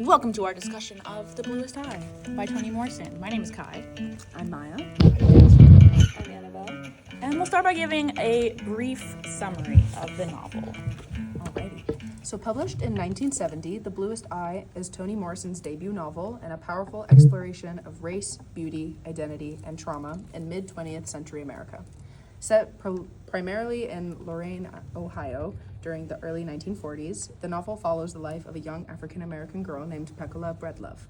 Welcome to our discussion of The Bluest Eye by Toni Morrison. My name is Kai. I'm Maya. I'm Annabelle. And we'll start by giving a brief summary of the novel. Alrighty. So published in 1970, The Bluest Eye is Toni Morrison's debut novel and a powerful exploration of race, beauty, identity, and trauma in mid-20th century America. Set primarily in Lorain, Ohio, during the early 1940s, the novel follows the life of a young African-American girl named Pecola Breedlove.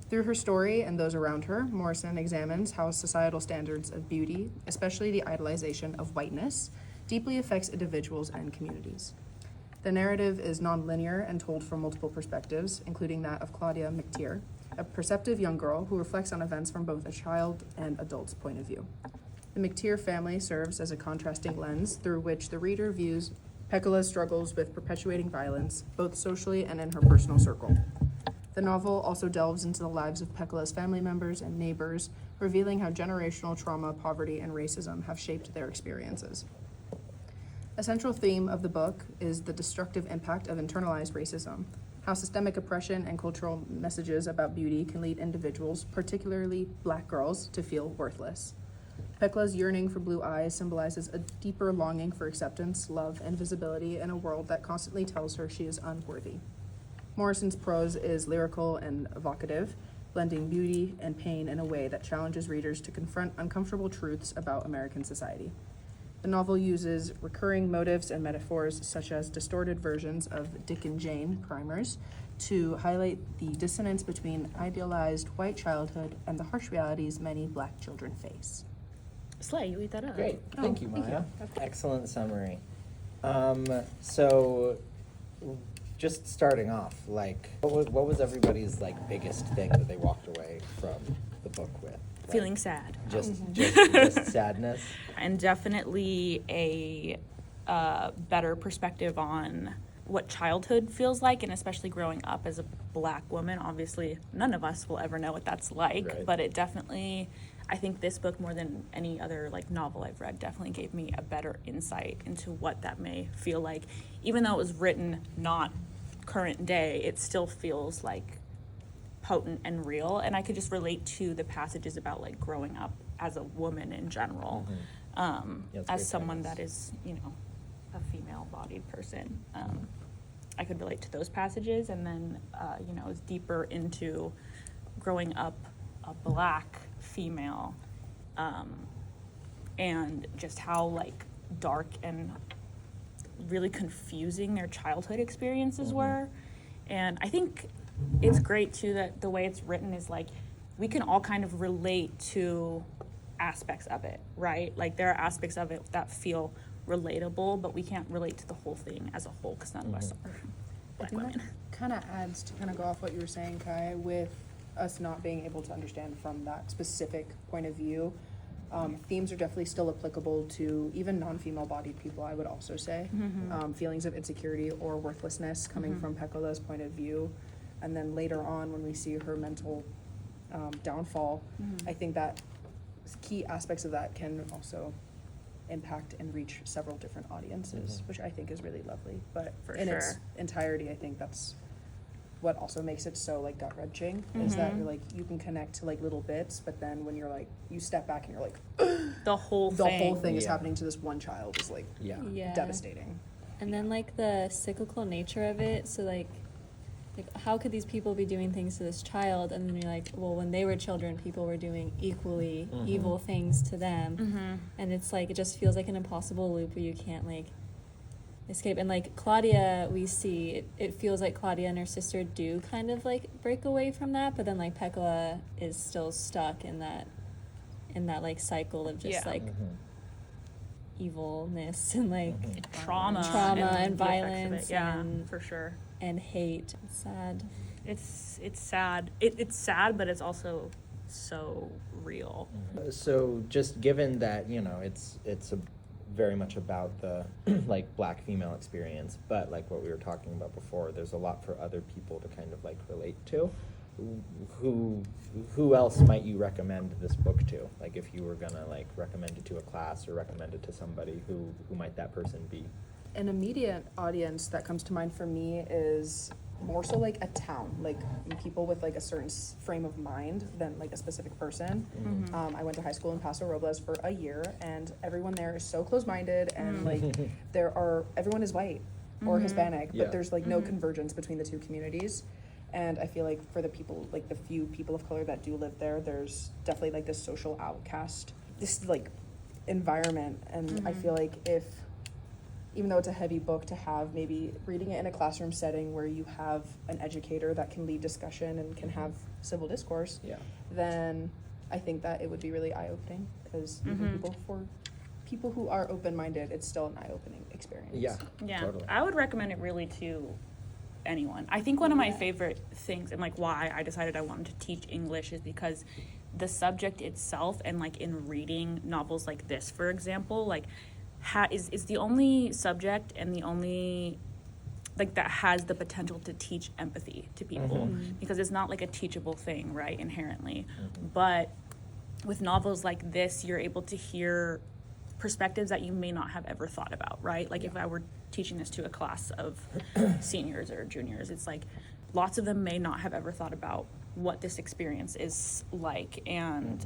Through her story and those around her, Morrison examines how societal standards of beauty, especially the idolization of whiteness, deeply affects individuals and communities. The narrative is nonlinear and told from multiple perspectives, including that of Claudia McTeer, a perceptive young girl who reflects on events from both a child and adult's point of view. The McTeer family serves as a contrasting lens through which the reader views Pecola's struggles with perpetuating violence, both socially and in her personal circle. The novel also delves into the lives of Pecola's family members and neighbors, revealing how generational trauma, poverty, and racism have shaped their experiences. A central theme of the book is the destructive impact of internalized racism, how systemic oppression and cultural messages about beauty can lead individuals, particularly Black girls, to feel worthless. Pecola's yearning for blue eyes symbolizes a deeper longing for acceptance, love, and visibility in a world that constantly tells her she is unworthy. Morrison's prose is lyrical and evocative, blending beauty and pain in a way that challenges readers to confront uncomfortable truths about American society. The novel uses recurring motifs and metaphors such as distorted versions of Dick and Jane primers to highlight the dissonance between idealized white childhood and the harsh realities many Black children face. Slay, you eat that up. Great, thank you, thank Maya. you. Excellent summary. So, just starting off, like, what was everybody's like biggest thing that they walked away from the book with? Like, Feeling sad. just sadness. And definitely a better perspective on what childhood feels like, and especially growing up as a Black woman. Obviously, none of us will ever know what that's like, Right. but it definitely, I think this book, more than any other like novel I've read, definitely gave me a better insight into what that may feel like. Even though it was written not current day, it still feels like potent and real, and I could just relate to the passages about like growing up as a woman in general, Yeah, it's as very someone timeless. that is, you know, a female-bodied person. I could relate to those passages, and then you know, it's deeper into growing up a Black female, and just how like dark and really confusing their childhood experiences were. And I think it's great too that the way it's written is like we can all kind of relate to aspects of it, right? Like there are aspects of it that feel relatable, but we can't relate to the whole thing as a whole because none of us are Black women. Kind of adds to kind of go off what you were saying, Kai, with us not being able to understand from that specific point of view. Themes are definitely still applicable to even non-female bodied people, I would also say. Feelings of insecurity or worthlessness coming from Pecola's point of view. And then later on when we see her mental downfall, I think that key aspects of that can also impact and reach several different audiences, which I think is really lovely. But For in its sure. entirety, I think that's what also makes it so like gut-wrenching, is that you're like, you can connect to like little bits, but then when you're like, you step back and you're like, The whole the thing. whole thing is Yeah. happening to this one child is like Yeah. Yeah. devastating. And then like the cyclical nature of it, so like how could these people be doing things to this child? And then you're like, well, when they were children, people were doing equally evil things to them. And it's like, it just feels like an impossible loop where you can't like escape. And like Claudia, we see, it feels like Claudia and her sister do kind of like break away from that, but then like Pecola is still stuck in that like cycle of just Yeah. like evilness and like trauma and the effects of violence it. Yeah, and- for sure. and hate. It's sad. It's sad. It's sad, but it's also so real. So just given that, you know, it's very much about the like Black female experience, but like what we were talking about before, there's a lot for other people to kind of like relate to. Who else might you recommend this book to? Like if you were gonna like recommend it to a class or recommend it to somebody, who might that person be? An immediate audience that comes to mind for me is more so like a town, like people with like a certain frame of mind than like a specific person. Mm-hmm. I went to high school in Paso Robles for a year, and everyone there is so close-minded, and like everyone is white or Hispanic, Yeah. but there's like no convergence between the two communities. And I feel like for the people, like the few people of color that do live there, there's definitely like this social outcast, this like environment. And I feel like even though it's a heavy book to have, maybe reading it in a classroom setting where you have an educator that can lead discussion and can have civil discourse, Yeah. then I think that it would be really eye-opening, because even for people who are open-minded, it's still an eye-opening experience. Yeah. Yeah, Totally. I would recommend it really to anyone. I think one of my favorite things, and like why I decided I wanted to teach English, is because the subject itself, and like in reading novels like this, for example, like is the only subject and the only like that has the potential to teach empathy to people, because it's not like a teachable thing, right, inherently. But with novels like this, you're able to hear perspectives that you may not have ever thought about, right? Like if I were teaching this to a class of seniors or juniors, it's like lots of them may not have ever thought about what this experience is like. And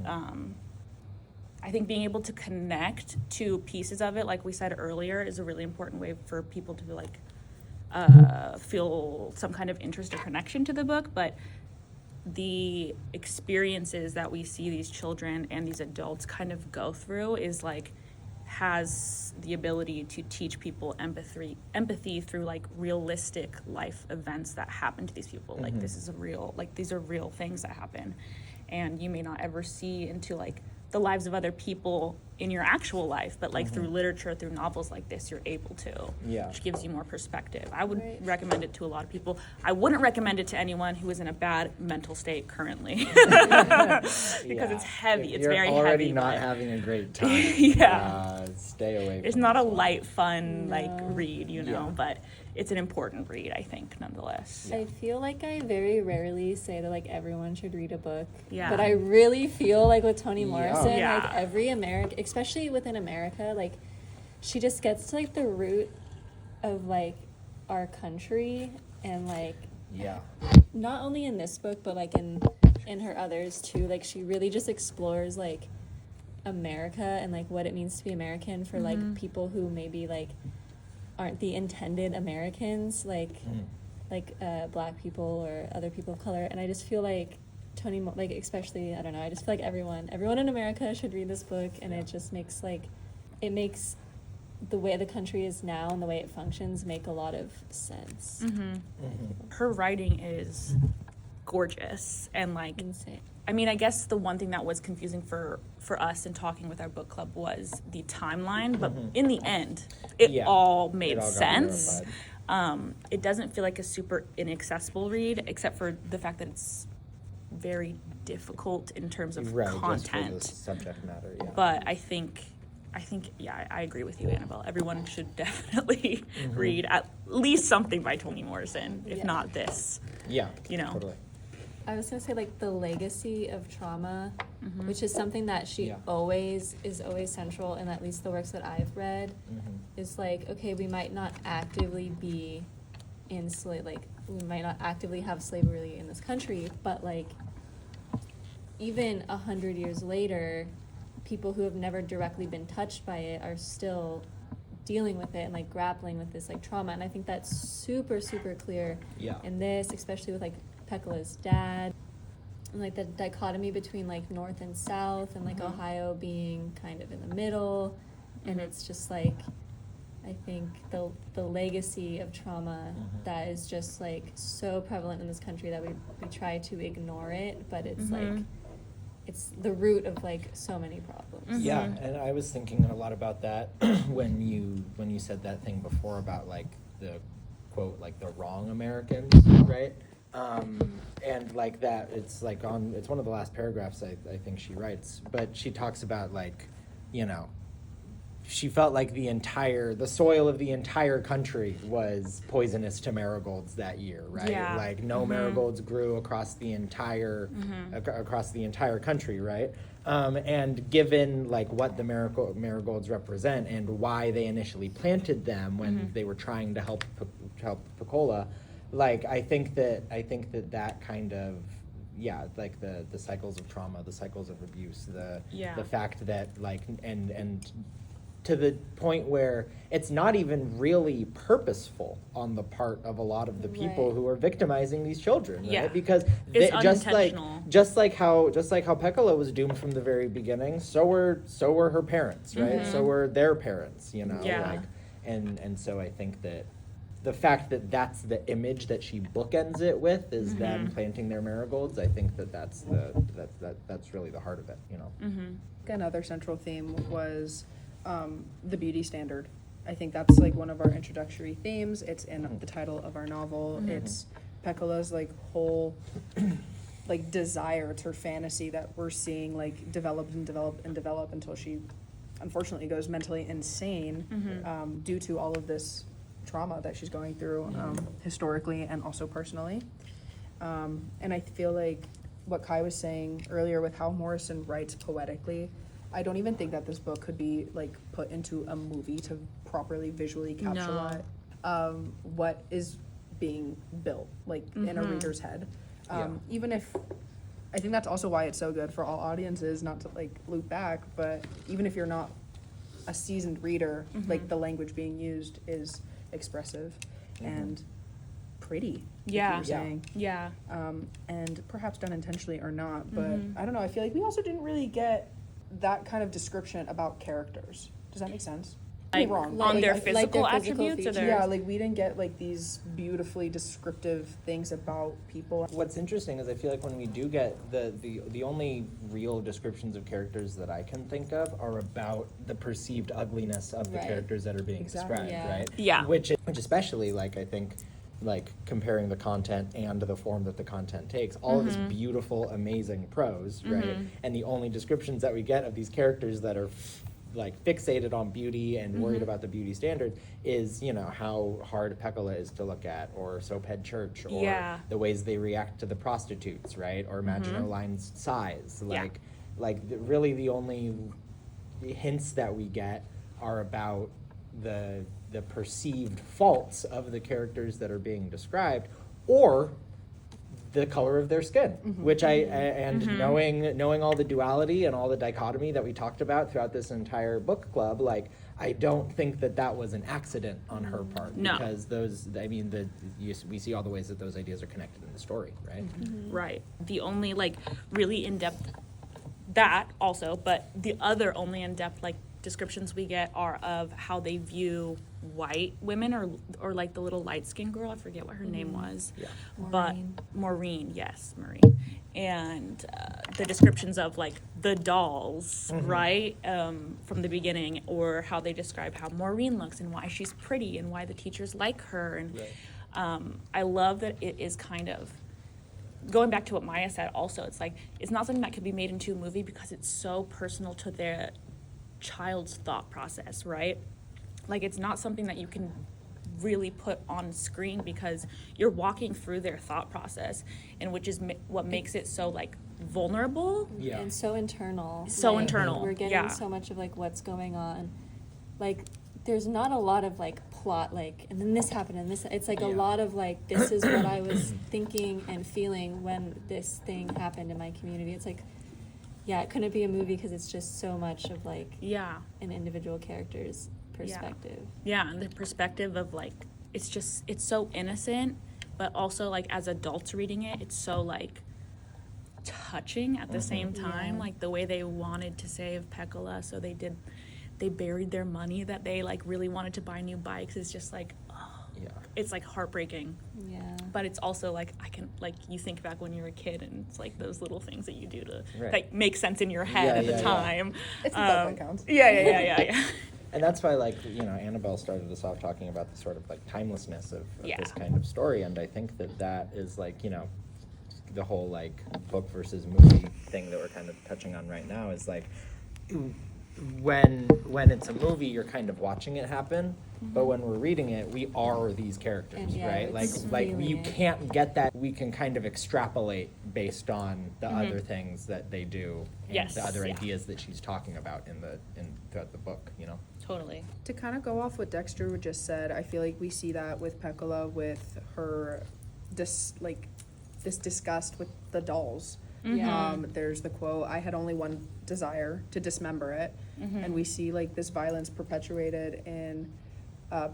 I think being able to connect to pieces of it, like we said earlier, is a really important way for people to like feel some kind of interest or connection to the book. But the experiences that we see these children and these adults kind of go through is like has the ability to teach people empathy through like realistic life events that happen to these people. Like this is these are real things that happen, and you may not ever see into like the lives of other people in your actual life, but like through literature, through novels like this, you're able to, which gives you more perspective. I would recommend it to a lot of people. I wouldn't recommend it to anyone who is in a bad mental state currently, because it's heavy. It's You're very already heavy. not but- having a great time. Stay away. It's from not a this one. light, fun like No. read, you know, Yeah. but it's an important read, I think, nonetheless. I feel like I very rarely say that like everyone should read a book. Yeah. But I really feel like with Toni Morrison, Yeah. like every American, especially within America, like she just gets to like the root of like our country, and like Yeah. not only in this book but like in her others too. Like she really just explores like America and like what it means to be American for like people who maybe like aren't the intended Americans, like Black people or other people of color. And I just feel like like especially, I don't know, I just feel like everyone in America should read this book, and it just makes it makes the way the country is now and the way it functions make a lot of sense. Her writing is gorgeous, and like Insane. I mean, I guess the one thing that was confusing for us in talking with our book club was the timeline, but in the end, it all made It all got sense. verified. It doesn't feel like a super inaccessible read, except for the fact that it's very difficult in terms of Right, just for the content. subject matter. Yeah. But I think, yeah, I agree with you, Annabelle. Everyone should definitely read at least something by Toni Morrison, if Yeah. not this. Yeah. You know. Totally. I was gonna say like the legacy of trauma, which is something that she Yeah. is always central in at least the works that I've read. Is like, okay, we might not actively be we might not actively have slavery in this country, but like even 100 years later, people who have never directly been touched by it are still dealing with it and like grappling with this like trauma. And I think that's super, super clear in this, especially with like Pekola's dad, and like the dichotomy between like North and South, and like Ohio being kind of in the middle. And it's just like, I think the legacy of trauma that is just like so prevalent in this country that we try to ignore it, but it's like it's the root of like so many problems. Yeah, and I was thinking a lot about that when you said that thing before about like the quote, like the wrong Americans, right? And like that, it's like it's one of the last paragraphs I think she writes, but she talks about like, you know, she felt like the soil of the entire country was poisonous to marigolds that year, right? Yeah. Like no marigolds grew across the entire country, right? And given like what the marigolds represent and why they initially planted them when they were trying to help Pecola, like I think that kind of, yeah, like the cycles of trauma, the cycles of abuse, the fact that like and to the point where it's not even really purposeful on the part of a lot of the people Right. who are victimizing these children, right? Yeah. Because It's just unintentional. like how Peccola was doomed from the very beginning, so were her parents, right? So were their parents, you know, Yeah. like and so I think that the fact that that's the image that she bookends it with is them planting their marigolds. I think that's really the heart of it, you know. Another central theme was the beauty standard. I think that's like one of our introductory themes. It's in the title of our novel. It's Peccola's like whole like desire, it's her fantasy that we're seeing like develop and develop and develop until she unfortunately goes mentally insane due to all of this trauma that she's going through historically and also personally. And I feel like what Kai was saying earlier with how Morrison writes poetically, I don't even think that this book could be like put into a movie to properly visually capture what is being built like in a reader's head. Even if I think that's also why it's so good for all audiences, not to like loop back, but even if you're not a seasoned reader, like the language being used is expressive and pretty. Like you were saying. Yeah. And perhaps done intentionally or not, but I don't know. I feel like we also didn't really get that kind of description about characters. Does that make sense? Like, wrong. on Like, their I- physical their physical attributes or features. their Yeah, like we didn't get like these beautifully descriptive things about people. What's interesting is I feel like when we do get the only real descriptions of characters that I can think of are about the perceived ugliness of the Right. characters that are being Exactly. described, Yeah. right? Yeah. Which especially like I think like comparing the content and the form that the content takes, all of this beautiful, amazing prose, right? And the only descriptions that we get of these characters that are like fixated on beauty and worried about the beauty standard is, you know, how hard Peccola is to look at, or Soaphead Church, or the ways they react to the prostitutes, right? Or Maginot Line's size. Really the only hints that we get are about the perceived faults of the characters that are being described, or the color of their skin, which knowing all the duality and all the dichotomy that we talked about throughout this entire book club, like I don't think that was an accident on her part. No. Because we see all the ways that those ideas are connected in the story, right? Right. The only like really in-depth that also, but the other only in-depth like descriptions we get are of how they view white women or like the little light-skinned girl, I forget what her name was. Yeah. But Maureen, yes, Maureen. And the descriptions of like the dolls, right, from the beginning, or how they describe how Maureen looks and why she's pretty and why the teachers like her. And I love that it is kind of going back to what Maya said also, it's like it's not something that could be made into a movie because it's so personal to their child's thought process, right? Like it's not something that you can really put on screen because you're walking through their thought process, and which is what makes it so like vulnerable. Yeah. And so internal. So internal, We're getting yeah. so much of like what's going on. Like there's not a lot of like plot, like, and then this happened and this, it's like a lot of like, this is what I was thinking and feeling when this thing happened in my community. It's like, yeah, it couldn't be a movie because it's just so much of like Yeah. an individual character's perspective. Yeah, and the perspective of like it's so innocent, but also like as adults reading it, it's so like touching at the same time. Yeah. Like the way they wanted to save Peccola, so they buried their money that they like really wanted to buy new bikes is just like Yeah. it's like heartbreaking. Yeah. But it's also like I can like you think back when you were a kid and it's like those little things that you do to Right. like make sense in your head Yeah, at the yeah, yeah. time. It's the thought that counts. Yeah. And that's why, like, you know, Annabelle started us off talking about the sort of, like, timelessness of Yeah. this kind of story, and I think that is, like, you know, the whole, like, book versus movie thing that we're kind of touching on right now is, like, when it's a movie, you're kind of watching it happen. But when we're reading it, we are these characters, And yeah, right? Like it's like feeling you it. can't get that. We can kind of extrapolate based on the other things that they do, and Yes, the other yeah. ideas that she's talking about throughout the book. You know. Totally. To kind of go off what Dexter just said, I feel like we see that with Peccola, with her this disgust with the dolls. Yeah. There's the quote, "I had only one desire, to dismember it," and we see like this violence perpetuated in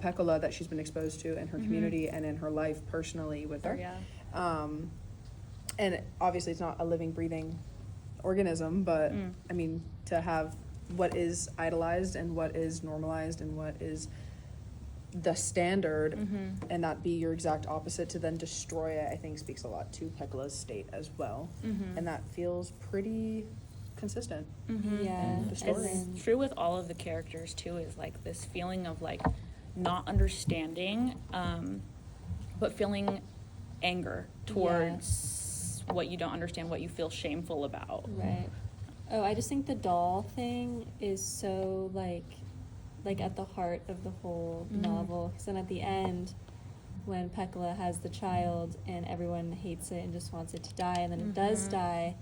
Peccola that she's been exposed to in her community and in her life personally with her. Yeah. And obviously it's not a living, breathing organism, but I mean, to have what is idolized and what is normalized and what is the standard and that be your exact opposite, to then destroy it, I think speaks a lot to Peccola's state as well. And that feels pretty consistent. Yeah. The story. It's true with all of the characters too, is like this feeling of like not understanding, but feeling anger towards what you don't understand, what you feel shameful about. Right. Oh, I just think the doll thing is so like at the heart of the whole novel. Because then at the end, when Peccola has the child and everyone hates it and just wants it to die, and then it does die,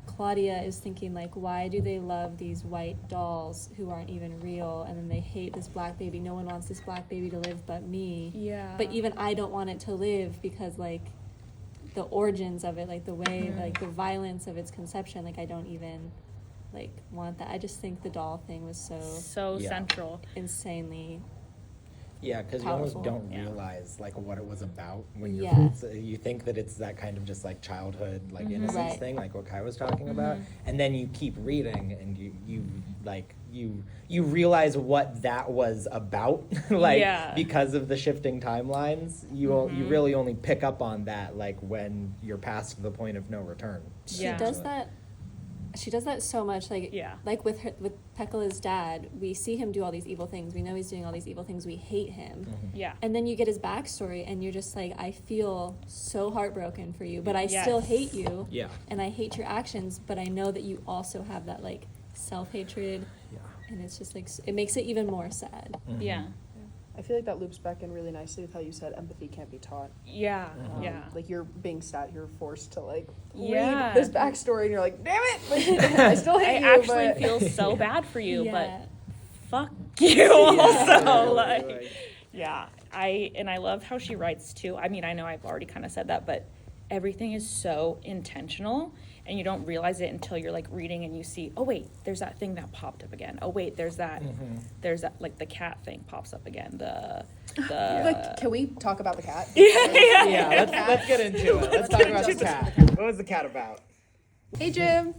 Claudia is thinking like, why do they love these white dolls who aren't even real, and then they hate this black baby? No one wants this black baby to live but me. Yeah. But even I don't want it to live because like the origins of it, like the way, like the violence of its conception, like I don't even like want that. I just think the doll thing was so Yeah. central. insanely Yeah, because you almost Powerful. don't Yeah. realize like what it was about when you're Yeah. so you think that it's that kind of just like childhood like innocence Right. thing, like what Kai was talking about, and then you keep reading and you realize what that was about, like Yeah. because of the shifting timelines. You really only pick up on that like when you're past the point of no return. she Yeah. does that so much, like Yeah. like with Peccola's dad, we see him do all these evil things, we know he's doing all these evil things, we hate him, Yeah. and then you get his backstory and you're just like, I feel so heartbroken for you, but I still Yes. hate you, Yeah. and I hate your actions, but I know that you also have that like self-hatred, Yeah. and it's just like it makes it even more sad. Yeah. I feel like that loops back in really nicely with how you said empathy can't be taught. Yeah. Yeah. Like you're being sat, you're forced to like Yeah. read this backstory, and you're like, damn it! Like, I still I hate you. actually but feel so bad for you, Yeah. but fuck you also. Like, Right. yeah. I love how she writes too. I mean, I know I've already kind of said that, but everything is so intentional, and you don't realize it until you're like reading and you see, oh wait, there's that thing that popped up again. Oh wait, there's that like the cat thing pops up again. Like, can we talk about the cat? Yeah, let's get into it. Let's talk about the cat. What was the cat about? Hey, Jim.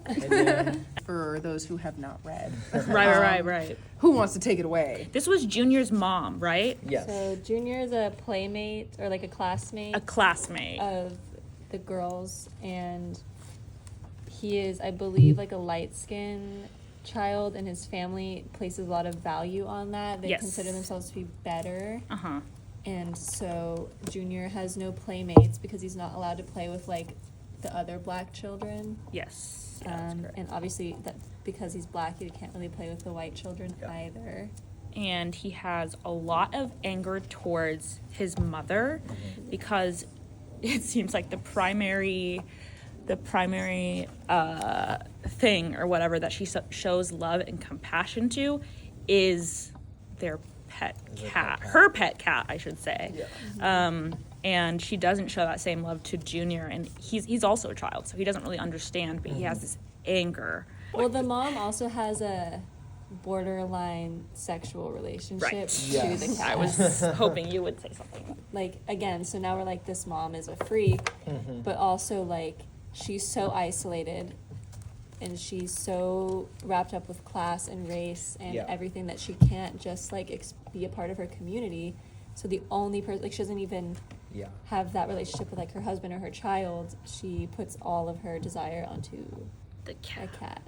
For those who have not read, Right. who wants to take it away? This was Junior's mom, right? Yes. So Junior is a playmate or like a classmate A classmate. of the girls, and he is, I believe, like a light-skinned child, and his family places a lot of value on that. They Yes. consider themselves to be better, Uh-huh. and so Junior has no playmates because he's not allowed to play with like the other black children. Yes. Yeah, that's correct. And obviously that because he's black, he can't really play with the white children Yeah. either. And he has a lot of anger towards his mother because it seems like the primary thing or whatever that she shows love and compassion to is their pet cat, her pet cat, I should say. And she doesn't show that same love to Junior, and he's also a child, so he doesn't really understand, but he has this anger. Well, the mom also has a borderline sexual relationship Right. to Yes. the cat. I was hoping you would say something. Like, again, so now we're like, this mom is a freak, but also like she's so isolated and she's so wrapped up with class and race and Yeah. everything that she can't just like be a part of her community. So the only person, like, she doesn't even Yeah. have that relationship with like her husband or her child. She puts all of her desire onto The a cat. cat.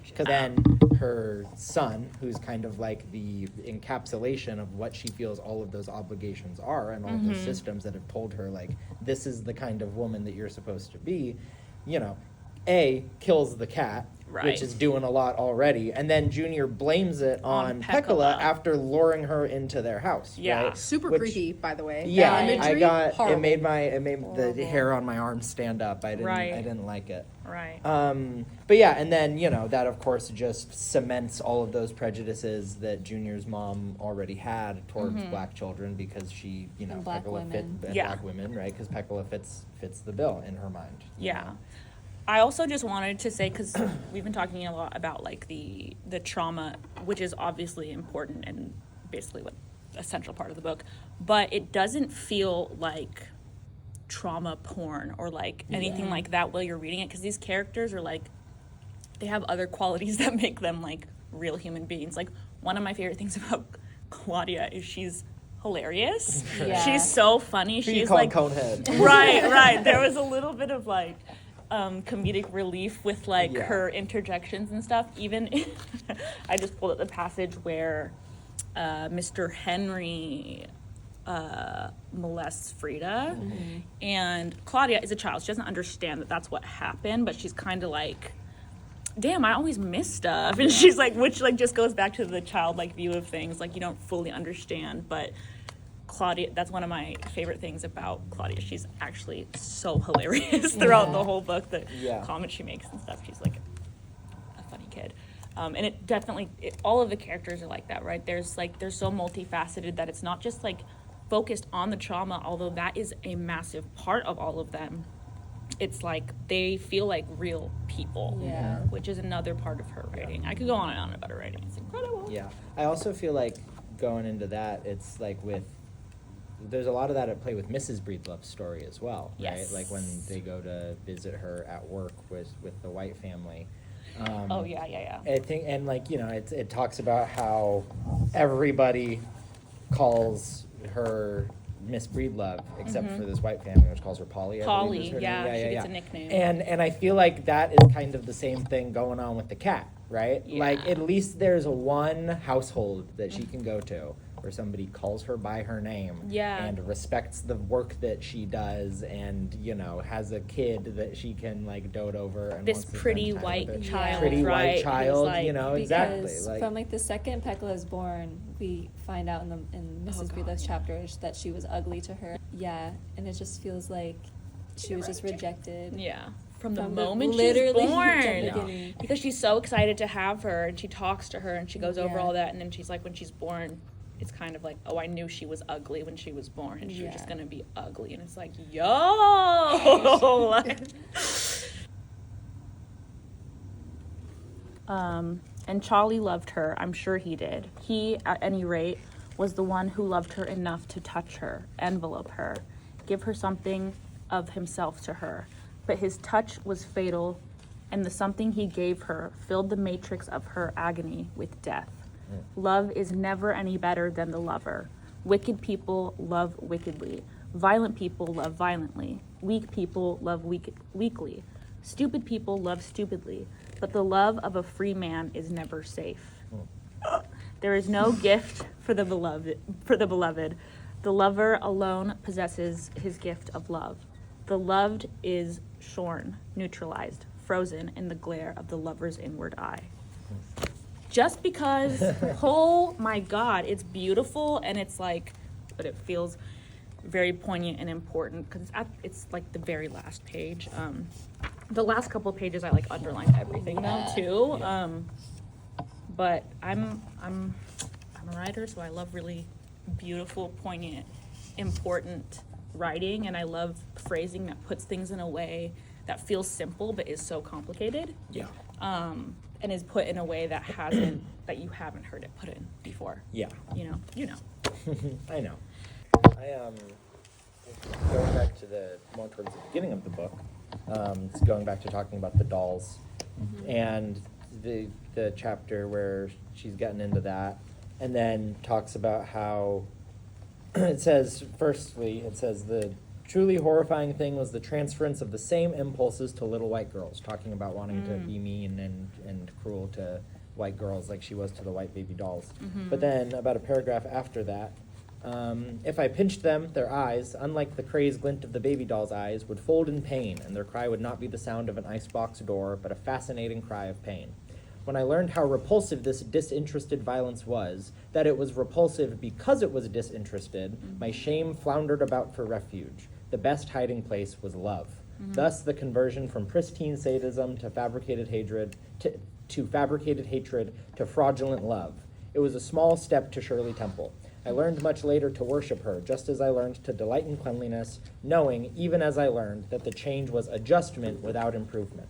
Because then her son, who's kind of like the encapsulation of what she feels all of those obligations are and all those systems that have told her, like, this is the kind of woman that you're supposed to be, you know, A, kills the cat, Right. which is doing a lot already. And then Junior blames it on Peccola after luring her into their house. Yeah. Right? Super Which- creepy, by the way. Yeah, That imagery, I got horrible. it made the Horrible. hair on my arm stand up. I Right. didn't like it. Right. But yeah, and then that of course just cements all of those prejudices that Junior's mom already had towards black children because she, And black Peccola women. fit Yeah. black women, right? Because Peccola fits the bill in her mind. you Yeah. know? I also just wanted to say, because we've been talking a lot about like the trauma, which is obviously important and basically what a central part of the book, but it doesn't feel like trauma porn or like anything like that while you're reading it, because these characters are like, they have other qualities that make them like real human beings. Like one of my favorite things about Claudia is she's hilarious. Yeah. She's so funny. Who you She's call like Conehead? right. There was a little bit of like comedic relief with like Yeah. her interjections and stuff. Even I just pulled up the passage where Mr. Henry molests Frida, and Claudia is a child. She doesn't understand that that's what happened, but she's kind of like, damn, I always miss stuff. And she's like, which like just goes back to the childlike view of things. Like you don't fully understand, but Claudia, that's one of my favorite things about Claudia. She's actually so hilarious throughout the whole book. The Yeah. comments she makes and stuff. She's like a funny kid. And it definitely, all of the characters are like that, right? They're so multifaceted that it's not just like focused on the trauma, although that is a massive part of all of them. It's like they feel like real people, Yeah. which is another part of her writing. I could go on and on about her writing. It's incredible. Yeah, I also feel like going into that, it's like there's a lot of that at play with Mrs. Breedlove's story as well, right? Yes. Like when they go to visit her at work with the white family. Oh yeah. I think, and like it talks about how everybody calls her Miss Breedlove except for this white family, which calls her Polly. I believe Polly, is her yeah, name. she gets a nickname. And I feel like that is kind of the same thing going on with the cat, right? Yeah. Like at least there's one household that she can go to where somebody calls her by her name, Yeah. and respects the work that she does, and has a kid that she can like dote over and This wants to spend pretty time white with. child, Pretty right? white who's child, like- exactly. Because Like, from like the second Peccola is born, we find out in Mrs. Breedlove's chapters that she was ugly to her. Yeah, and it just feels like she was just rejected. Yeah. From the From the- moment she's literally born. from the beginning. Because she's so excited to have her, and she talks to her, and she goes over Yeah. all that, and then she's like, when she's born, it's kind of like, oh, I knew she was ugly when she was born, and she was just Yeah. gonna be ugly, and it's like, yo! And Charlie loved her. I'm sure he did. He, at any rate, was the one who loved her enough to touch her, envelope her, give her something of himself to her. But his touch was fatal, and the something he gave her filled the matrix of her agony with death. Love is never any better than the lover. Wicked people love wickedly. Violent people love violently. Weak people love weakly. Stupid people love stupidly. But the love of a free man is never safe. There is no gift for the beloved. The lover alone possesses his gift of love. The loved is shorn, neutralized, frozen in the glare of the lover's inward eye. Just because, oh my God, it's beautiful, and it's like, but it feels very poignant and important because it's like the very last page. The last couple of pages I like underlined everything though too. But I'm a writer, so I love really beautiful, poignant, important writing, and I love phrasing that puts things in a way that feels simple but is so complicated. yeah. And is put in a way that that you haven't heard it put in before. Yeah. You know. I know. Going back to more towards the beginning of the book, it's going back to talking about the dolls, and the chapter where she's gotten into that, and then talks about how it says the truly horrifying thing was the transference of the same impulses to little white girls, talking about wanting to be mean and cruel to white girls like she was to the white baby dolls. But then about a paragraph after that, If I pinched them, their eyes, unlike the crazed glint of the baby doll's eyes, would fold in pain, and their cry would not be the sound of an icebox door, but a fascinating cry of pain. When I learned how repulsive this disinterested violence was, that it was repulsive because it was disinterested, my shame floundered about for refuge. The best hiding place was love. Thus, the conversion from pristine sadism to fabricated hatred to fraudulent love. It was a small step to Shirley Temple. I learned much later to worship her, just as I learned to delight in cleanliness, knowing, even as I learned, that the change was adjustment without improvement.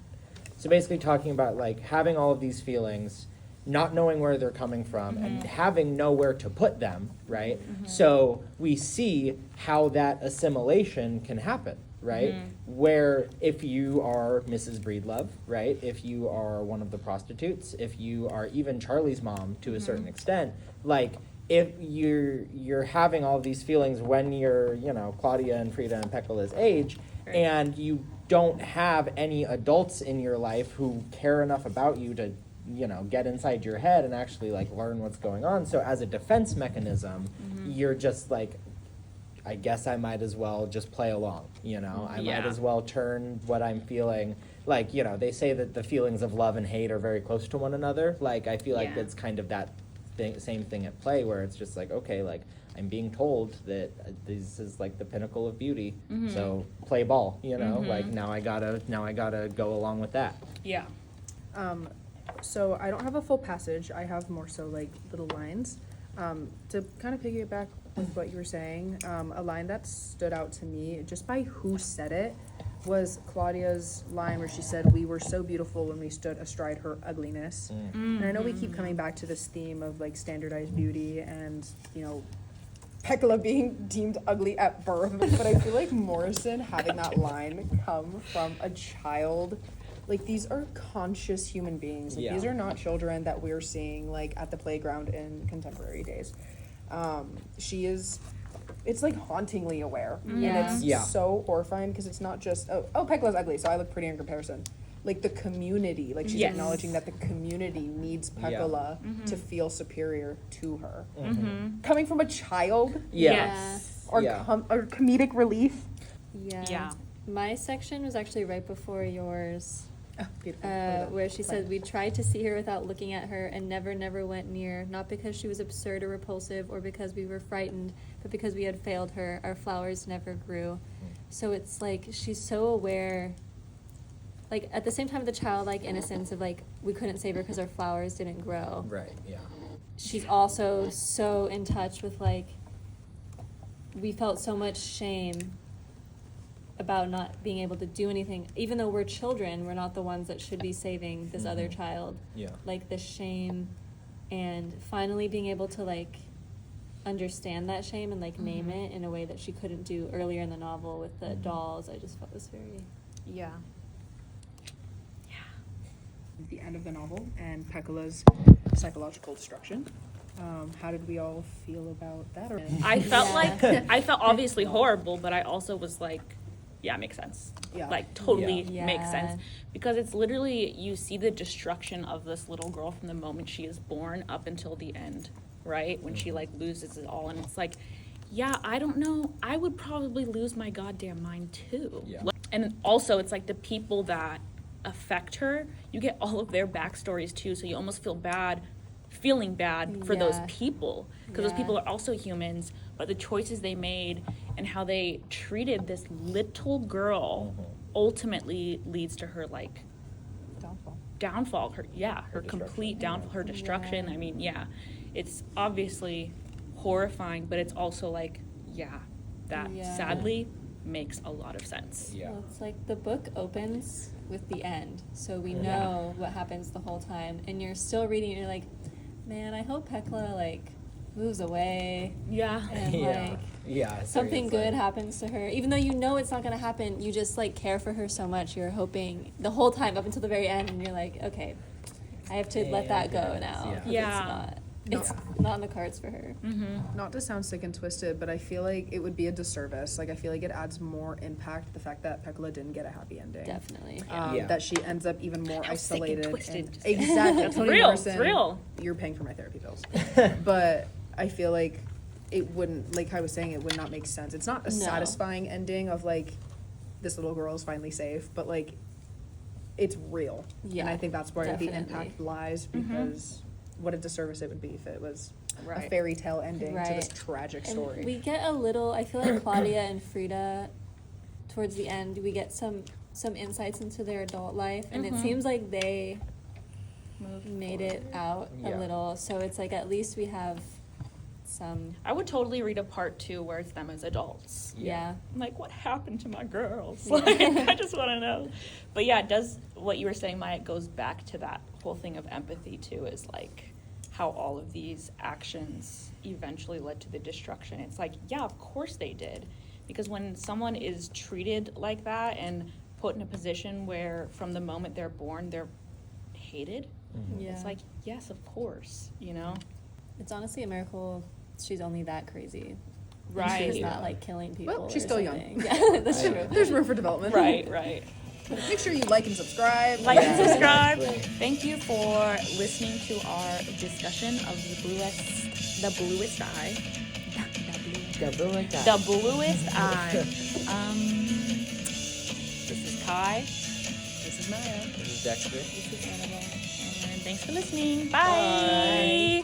So basically talking about like having all of these feelings, not knowing where they're coming from, and having nowhere to put them, right? So we see how that assimilation can happen, right? Where if you are Mrs. Breedlove, right? If you are one of the prostitutes, if you are even Charlie's mom to a certain extent, like if you're having all of these feelings when you're, you know, Claudia and Frida and Pecola's age, and you don't have any adults in your life who care enough about you to, you know, get inside your head and actually like learn what's going on. So as a defense mechanism, you're just like, I guess I might as well just play along, you know? I might as well turn what I'm feeling, like, you know, they say that the feelings of love and hate are very close to one another. Like, I feel like it's kind of that same thing at play where it's just like, okay, like, I'm being told that this is like the pinnacle of beauty, so play ball, you know? Like, now I gotta go along with that. Yeah. So I don't have a full passage. I have more so like little lines. To kind of piggyback with what you were saying, a line that stood out to me just by who said it was Claudia's line where she said, "We were so beautiful when we stood astride her ugliness." And I know we keep coming back to this theme of like standardized beauty and, you know, Pecola being deemed ugly at birth, but I feel like Morrison having that line come from a child. Like, these are conscious human beings. Like, these are not children that we're seeing, like, at the playground in contemporary days. It's, like, hauntingly aware. Yeah. And it's so horrifying because it's not just, oh, Pecola's ugly, so I look pretty in comparison. Like, the community, like, she's acknowledging that the community needs Pecola to feel superior to her. Coming from a child? Or comedic relief? Yeah. My section was actually right before yours. Oh, beautiful. Where she said, "We tried to see her without looking at her and never went near, not because she was absurd or repulsive or because we were frightened, but because we had failed her. Our flowers never grew." So it's like she's so aware, like at the same time the childlike innocence of like we couldn't save her because our flowers didn't grow. Right, yeah. She's also so in touch with like, we felt so much shame about not being able to do anything. Even though we're children, we're not the ones that should be saving this other child. Yeah. Like the shame and finally being able to like understand that shame and like name it in a way that she couldn't do earlier in the novel with the dolls. I just felt was very... Yeah. The end of the novel and Pecola's psychological destruction. How did we all feel about that? I felt like, I felt obviously horrible, but I also was like, yeah, makes sense. Yeah. Like, totally Yeah. makes sense. Because it's literally, you see the destruction of this little girl from the moment she is born up until the end, right? When she, like, loses it all. And it's like, yeah, I don't know. I would probably lose my goddamn mind, too. Yeah. And also, it's like the people that affect her, you get all of their backstories, too. So you almost feeling bad for those people. Because those people are also humans. But the choices they made and how they treated this little girl ultimately leads to her like downfall, her complete downfall, her destruction. I mean, it's obviously horrifying, but it's also like, that sadly makes a lot of sense. Well, it's like the book opens with the end, so we know what happens the whole time, and you're still reading it, and you're like, man, I hope Pecla like moves away and like something good happens to her, even though you know it's not going to happen. You just like care for her so much, you're hoping the whole time up until the very end, and you're like, okay, I have to let that go now. It's not in the cards for her. Not to sound sick and twisted, but I feel like it would be a disservice. Like, I feel like it adds more impact the fact that Pecola didn't get a happy ending. Definitely. That she ends up even more How sick and isolated. twisted. Exactly. It's Toni real, Morrison, it's real. You're paying for my therapy bills. But I feel like it wouldn't, like I was saying, it would not make sense. It's not a No. satisfying ending of like this little girl is finally safe, but like it's real. Yeah, And I think that's where the definitely. impact lies, because what a disservice it would be if it was a Right. fairy tale ending to this Right. tragic And story. we get a little, I feel like Claudia and Frida, towards the end, we get some insights into their adult life, and it seems like they made it out a Yeah. little, so it's like at least we have some, I would totally read a part 2 where it's them as adults. yeah. I'm like, what happened to my girls? Like, I just want to know. But yeah, it does, what you were saying, Maya, it goes back to that whole thing of empathy too, is like how all of these actions eventually led to the destruction. It's like, yeah, of course they did. Because when someone is treated like that and put in a position where from the moment they're born, they're hated, Yeah. it's like, yes, of course, you know? It's honestly a miracle she's only that crazy. Right. She's not like killing people. Well, she's or still young. something. Yeah, that's I true. know. There's room for development. Right, right. Make sure you like and subscribe. Like and Yeah, subscribe. exactly. Thank you for listening to our discussion of the bluest eye. The bluest eye. This is Kai. This is Maya. This is Dexter. This is Annabelle. And thanks for listening. Bye.